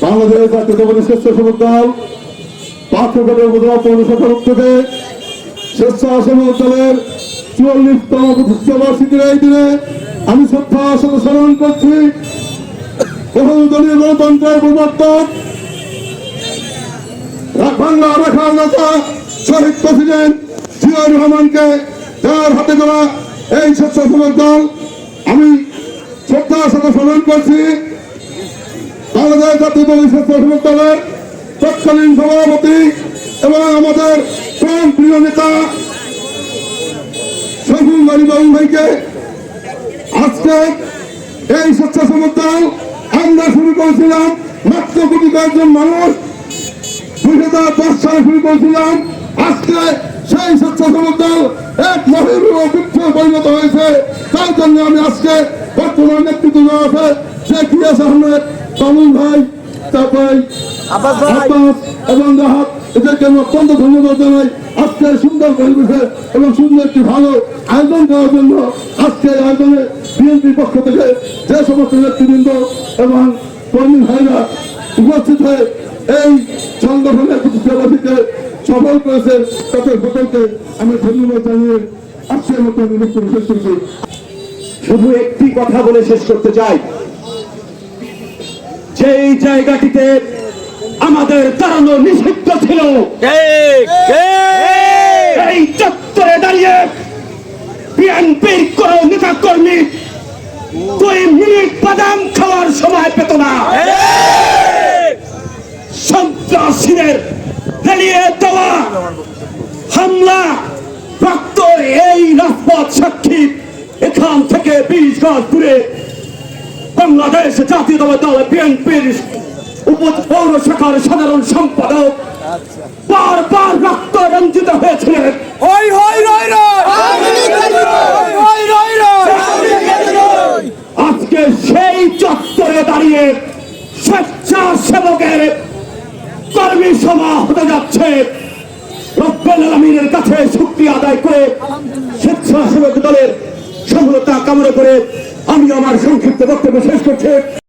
বাংলাদেশ জাতীয়তাবাদী স্বেচ্ছাসেবক দল পাথরঘাটের উপজেলা পৌর শাখার উদ্যোগে স্বেচ্ছাসেবক দলের ৪৪তম প্রতিষ্ঠা বার্ষিকীর এই দিনে আমি শ্রদ্ধার সাথে স্মরণ করছি বহুদলীয় গণতন্ত্রের প্রবর্তক বাংলা রাখার নেতা শহীদ প্রেসিডেন্ট জিয়াউর রহমানকে, যার হাতে করা এই স্বেচ্ছাসেবক দল আমি শ্রদ্ধার সাথে স্মরণ করছি। বাংলাদেশ জাতীয়তাবাদী স্বেচ্ছাসেবক দলের তৎকালীন সভাপতি এবং আমাদের প্রাণ প্রিয় নেতা শফিউল বাবু ভাইকে। আজকে এই স্বেচ্ছাসেবক দল আমরা শুরু করেছিলাম মাত্র কোটি কয়েকজন মানুষ, 2010 সালে শুরু করেছিলাম। আজকে সেই স্বেচ্ছাসেবক দল এক মহিরুহ বৃক্ষে পরিণত হয়েছে। তার জন্য আমি আজকে বর্তমান নেতৃত্ব দেওয়া আছে শেখ ইয়াস আহমেদ, তামিম ভাই, তারপরে আব্বাস এবং রাহাত, এদেরকে আমি অত্যন্ত ধন্যবাদ জানাই আজকে সুন্দর পরিবেশে এবং সুন্দর একটি ভালো আয়োজন করার জন্য। আজকে আয়োজনে বিএনপির পক্ষ থেকে যে সমস্ত নেতৃবৃন্দ এবং কর্মী ভাইরা উপস্থিত হয়ে এই সংগঠনের প্রতিষ্ঠাবাসীকে সফল করেছেন, তাদের সকলকে আমি ধন্যবাদ জানিয়ে আজকের মতো আমি বক্তব্য শেষ করছি। শুধু একটি কথা বলে শেষ করতে চাই, যেই জায়গাটিতে আমাদের দাঁড়ানো নিষিদ্ধ ছিল এই চত্বরে দাঁড়িয়ে বিএনপির কোন নেতা কর্মী 2 মিনিট বাদাম খাওয়ার সময় পেত না। সন্ত্রাসীদের ফেলিয়ে দেওয়া হামলা রক্ত এই রাজপথ সাক্ষী। এখান থেকে 20 গজ দূরে বাংলাদেশ জাতীয়তাবাদী দল বিএনপির পৌর শাখার সাধারণ সম্পাদক বারবার রক্ত রঞ্জিত হয়েছিলেন। আজকে সেই চত্বরে দাঁড়িয়ে স্বেচ্ছাসেবকের কর্মী সভা হতে যাচ্ছে। রব্বুল আলামিনের কাছে শুকরিয়া আদায় করে স্বেচ্ছাসেবক দলের সফলতা কামনা করে আমি আমার সংক্ষিপ্ত বক্তব্য শেষ করছি।